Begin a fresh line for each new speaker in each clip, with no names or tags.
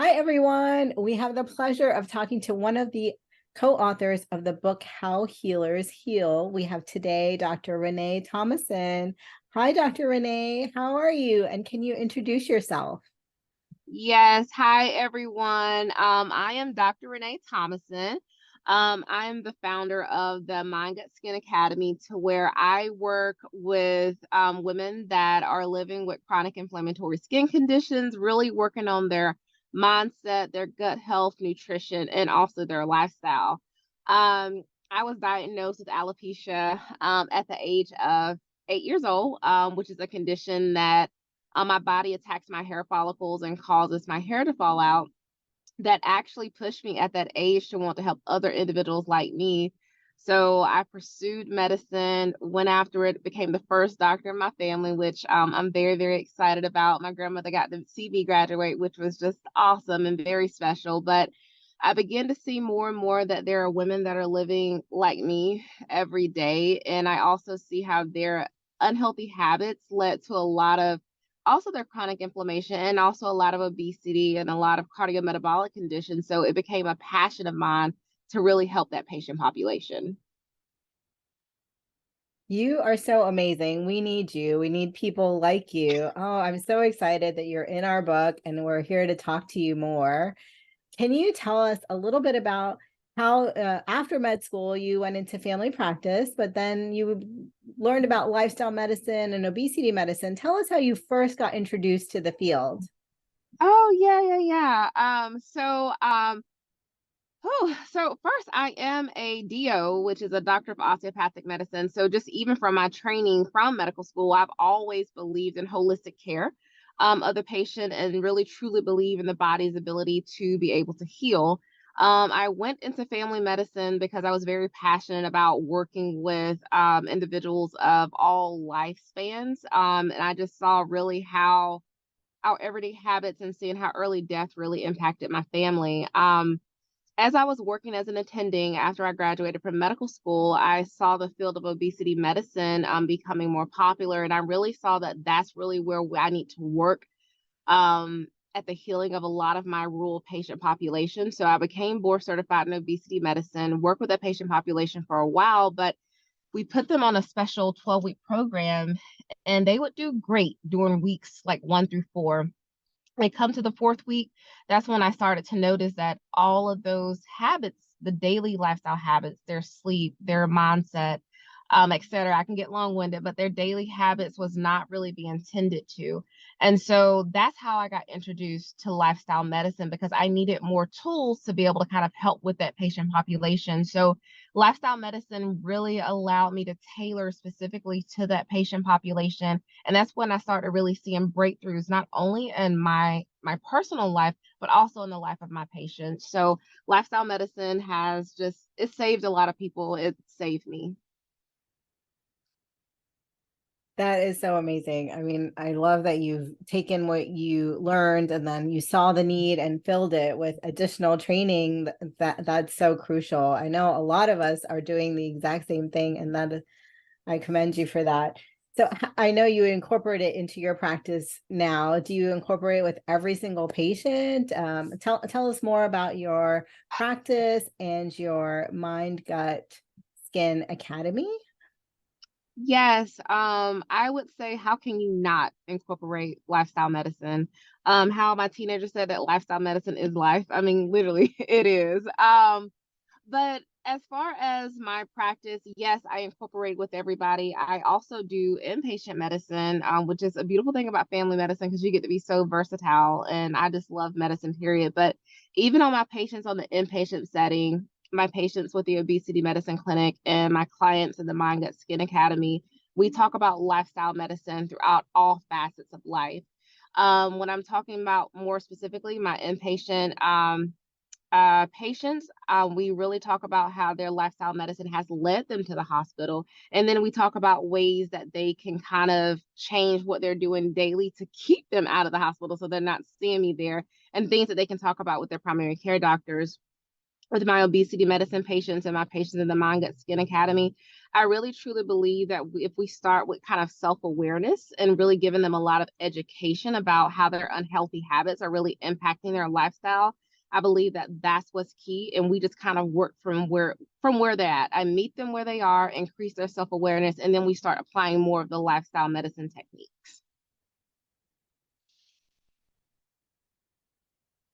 Hi, everyone. We have the pleasure of talking to one of the co-authors of the book, How Healers Heal. We have today Dr. Renee Thomason. Hi, Dr. Renee. How are you? And can you introduce yourself?
Yes. Hi, everyone. I am Dr. Renee Thomason. I am the founder of the Mind Gut Skin Academy, to where I work with women that are living with chronic inflammatory skin conditions, really working on their mindset, their gut health, nutrition, and also their lifestyle. I was diagnosed with alopecia at the age of 8 years old, which is a condition that my body attacks my hair follicles and causes my hair to fall out. That actually pushed me at that age to want to help other individuals like me. So I pursued medicine, went after it, became the first doctor in my family, which I'm very, very excited about. My grandmother got to see me graduate, which was just awesome and very special. But I began to see more and more that there are women that are living like me every day. And I also see how their unhealthy habits led to a lot of also their chronic inflammation and also a lot of obesity and a lot of cardiometabolic conditions. So it became a passion of mine to really help that patient population.
You are so amazing. We need you. We need people like you. Oh, I'm so excited that you're in our book and we're here to talk to you more. Can you tell us a little bit about how, after med school, you went into family practice, but then you learned about lifestyle medicine and obesity medicine? Tell us how you first got introduced to the field.
Oh yeah, yeah, yeah. So first I am a DO, which is a doctor of osteopathic medicine. So just even from my training from medical school, I've always believed in holistic care of the patient and really truly believe in the body's ability to be able to heal. I went into family medicine because I was very passionate about working with individuals of all lifespans. And I just saw really how our everyday habits and seeing how early death really impacted my family. As I was working as an attending after I graduated from medical school, I saw the field of obesity medicine becoming more popular, and I really saw that that's really where I need to work at the healing of a lot of my rural patient population. So I became board certified in obesity medicine, worked with that patient population for a while, but we put them on a special 12-week program, and they would do great during weeks like 1 through 4. They come to the fourth week, that's when I started to notice that all of those habits, the daily lifestyle habits, their sleep, their mindset, et cetera. I can get long-winded, but their daily habits was not really being tended to. And so that's how I got introduced to lifestyle medicine, because I needed more tools to be able to kind of help with that patient population. So lifestyle medicine really allowed me to tailor specifically to that patient population, and that's when I started really seeing breakthroughs, not only in my personal life, but also in the life of my patients. So lifestyle medicine has just it saved a lot of people. It saved me.
That is so amazing. I mean, I love that you've taken what you learned and then you saw the need and filled it with additional training. That's so crucial. I know a lot of us are doing the exact same thing, and that I commend you for that. So I know you incorporate it into your practice now. Do you incorporate it with every single patient? Tell us more about your practice and your Mind Gut Skin Academy.
Yes, I would say, how can you not incorporate lifestyle medicine? How my teenager said that lifestyle medicine is life. I mean, literally, it is. But as far as my practice, yes, I incorporate with everybody. I also do inpatient medicine, which is a beautiful thing about family medicine because you get to be so versatile. And I just love medicine, period. But even on my patients on the inpatient setting, my patients with the obesity medicine clinic, and my clients in the Mind Gut Skin Academy, we talk about lifestyle medicine throughout all facets of life. When I'm talking about more specifically my inpatient patients, we really talk about how their lifestyle medicine has led them to the hospital. And then we talk about ways that they can kind of change what they're doing daily to keep them out of the hospital so they're not seeing me there, and things that they can talk about with their primary care doctors. with my obesity medicine patients and my patients in the Mind Gut Skin Academy, I really truly believe that if we start with kind of self-awareness and really giving them a lot of education about how their unhealthy habits are really impacting their lifestyle, I believe that that's what's key. And we just kind of work from where they're at. I meet them where they are, increase their self-awareness, and then we start applying more of the lifestyle medicine techniques.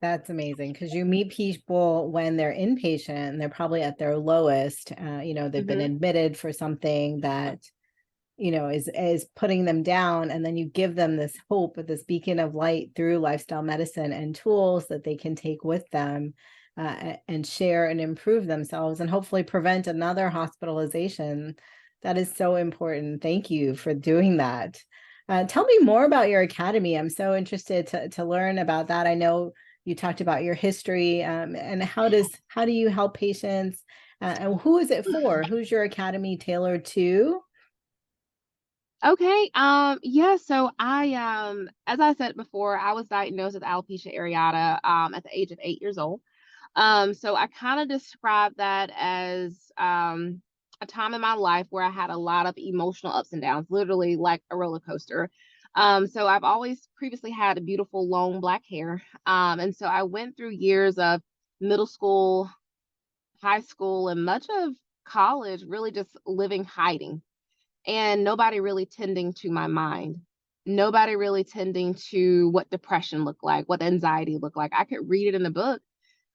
That's amazing because you meet people when they're inpatient and they're probably at their lowest. They've been
Hmm.
admitted for something that is putting them down, and then you give them this hope, this beacon of light through lifestyle medicine and tools that they can take with them, and share and improve themselves and hopefully prevent another hospitalization. That is so important. Thank you for doing that. Tell me more about your academy. I'm so interested to learn about that. I know you talked about your history, and how do you help patients, and who is it for? Who's your academy tailored to?
Okay. Yeah, so as I said before, I was diagnosed with alopecia areata at the age of 8 years old. So I kind of describe that as a time in my life where I had a lot of emotional ups and downs, literally like a roller coaster. So I've always previously had a beautiful long black hair. And so I went through years of middle school, high school, and much of college really just living hiding, and nobody really tending to my mind. Nobody really tending to what depression looked like, what anxiety looked like. I could read it in the book,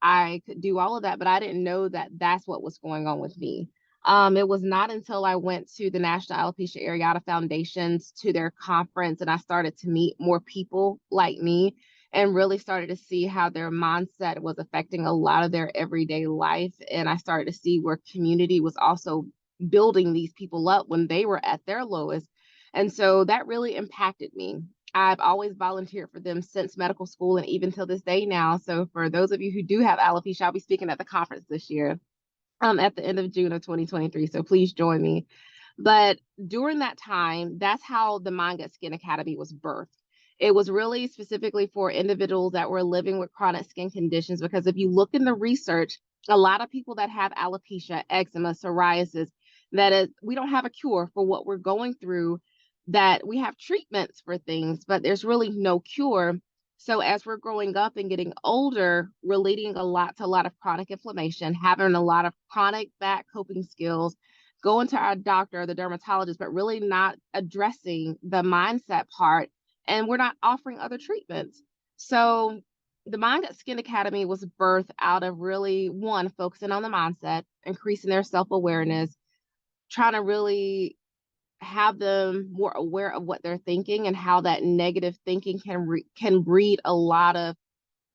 I could do all of that, but I didn't know that that's what was going on with me. It was not until I went to the National Alopecia Areata Foundation's to their conference and I started to meet more people like me and really started to see how their mindset was affecting a lot of their everyday life. And I started to see where community was also building these people up when they were at their lowest. And so that really impacted me. I've always volunteered for them since medical school and even till this day now. So for those of you who do have alopecia, I'll be speaking at the conference this year, at the end of June of 2023. So please join me. But during that time, that's how the Mind Gut Skin Academy was birthed. It was really specifically for individuals that were living with chronic skin conditions, because if you look in the research, a lot of people that have alopecia, eczema, psoriasis, that is, we don't have a cure for what we're going through, that we have treatments for things, but there's really no cure. So as we're growing up and getting older, relating a lot to a lot of chronic inflammation, having a lot of chronic bad coping skills, going to our doctor, the dermatologist, but really not addressing the mindset part. And we're not offering other treatments. So the Mind Gut Skin Academy was birthed out of really one, focusing on the mindset, increasing their self-awareness, trying to really have them more aware of what they're thinking and how that negative thinking can breed a lot of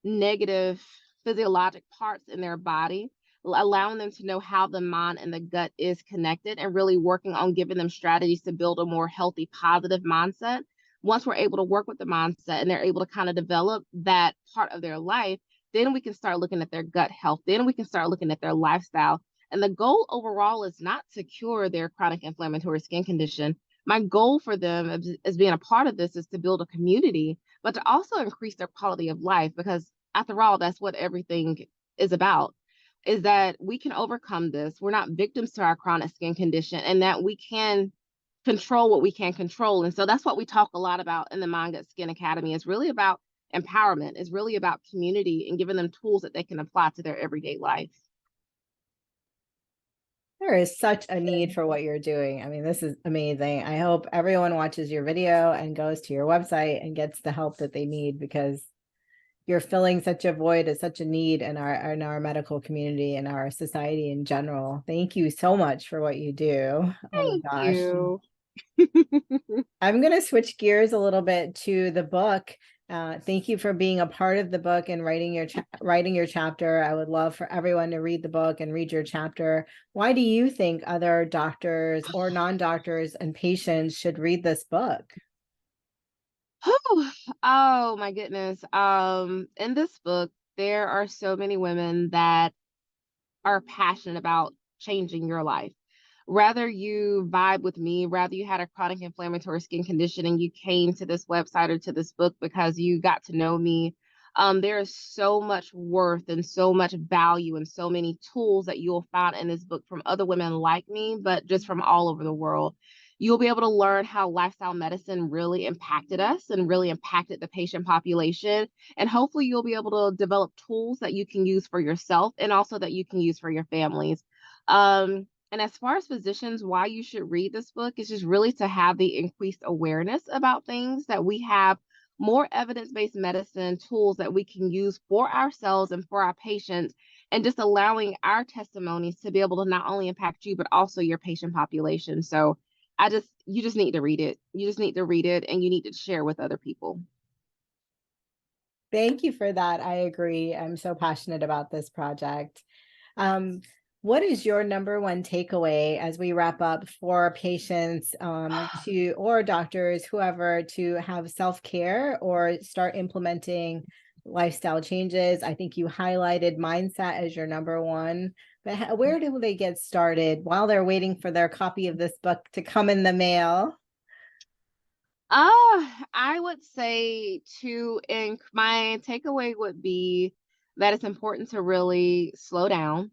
negative physiologic parts in their body, allowing them to know how the mind and the gut is connected, and really working on giving them strategies to build a more healthy, positive mindset. Once we're able to work with the mindset and they're able to kind of develop that part of their life, then we can start looking at their gut health. Then we can start looking at their lifestyle. And the goal overall is not to cure their chronic inflammatory skin condition. My goal for them as being a part of this is to build a community, but to also increase their quality of life, because after all, that's what everything is about, is that we can overcome this. We're not victims to our chronic skin condition, and that we can control what we can control. And so that's what we talk a lot about in the Mind Gut Skin Academy. It's really about empowerment. It's really about community and giving them tools that they can apply to their everyday life.
There is such a need for what you're doing. I mean, this is amazing. I hope everyone watches your video and goes to your website and gets the help that they need, because you're filling such a void, as such a need in our medical community and our society in general. Thank you so much for what you do. Oh my
Thank
gosh.
you.
I'm going to switch gears a little bit to the book. Thank you for being a part of the book and writing your chapter. I would love for everyone to read the book and read your chapter. Why do you think other doctors or non-doctors and patients should read this book?
Oh my goodness. In this book, there are so many women that are passionate about changing your life. Rather you vibe with me, rather you had a chronic inflammatory skin condition and you came to this website or to this book because you got to know me, There is so much worth and so much value and so many tools that you'll find in this book from other women like me, but just from all over the world. You'll be able to learn how lifestyle medicine really impacted us and really impacted the patient population. And hopefully, you'll be able to develop tools that you can use for yourself and also that you can use for your families. And as far as physicians, why you should read this book is just really to have the increased awareness about things that we have more evidence-based medicine tools that we can use for ourselves and for our patients, and just allowing our testimonies to be able to not only impact you, but also your patient population. So you just need to read it. You just need to read it and you need to share with other people.
Thank you for that. I agree. I'm so passionate about this project. Um, what is your number one takeaway as we wrap up for patients or doctors, whoever, to have self-care or start implementing lifestyle changes? I think you highlighted mindset as your number one, but where do they get started while they're waiting for their copy of this book to come in the mail?
I would say my takeaway would be that it's important to really slow down.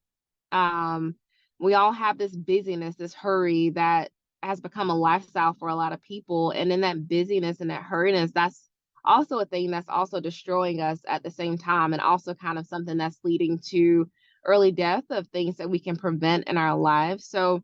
Um, we all have this busyness, this hurry that has become a lifestyle for a lot of people. And in that busyness and that hurriness, that's also a thing that's also destroying us at the same time, and also kind of something that's leading to early death of things that we can prevent in our lives. So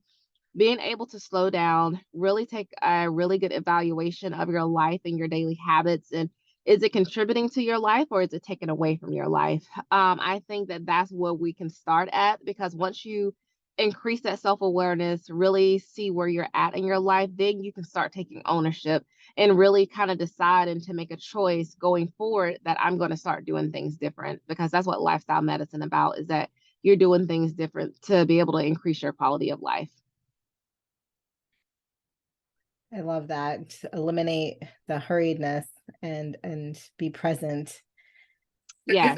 being able to slow down, really take a really good evaluation of your life and your daily habits, and is it contributing to your life or is it taking away from your life? I think that that's where we can start at, because once you increase that self-awareness, really see where you're at in your life, then you can start taking ownership and really kind of decide and to make a choice going forward that I'm going to start doing things different, because that's what lifestyle medicine about, is that you're doing things different to be able to increase your quality of life.
I love that. Eliminate the hurriedness and be present.
Yeah.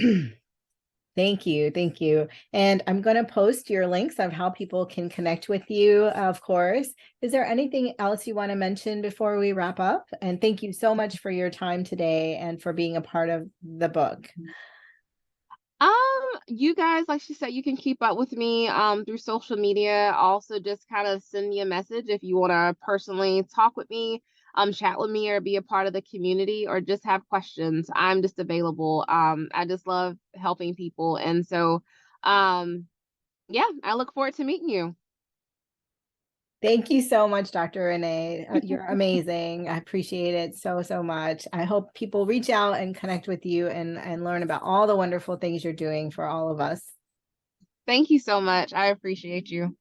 Thank you. Thank you. And I'm going to post your links of how people can connect with you, of course. Is there anything else you want to mention before we wrap up? And thank you so much for your time today and for being a part of the book.
You guys, like she said, you can keep up with me through social media. Also, just kind of send me a message if you want to personally talk with me, chat with me, or be a part of the community, or just have questions. I'm just available. I just love helping people, and so, um, yeah, I look forward to meeting you.
Thank you so much, Dr. Renee. You're amazing. I appreciate it so, so much. I hope people reach out and connect with you and learn about all the wonderful things you're doing for all of us.
Thank you so much. I appreciate you.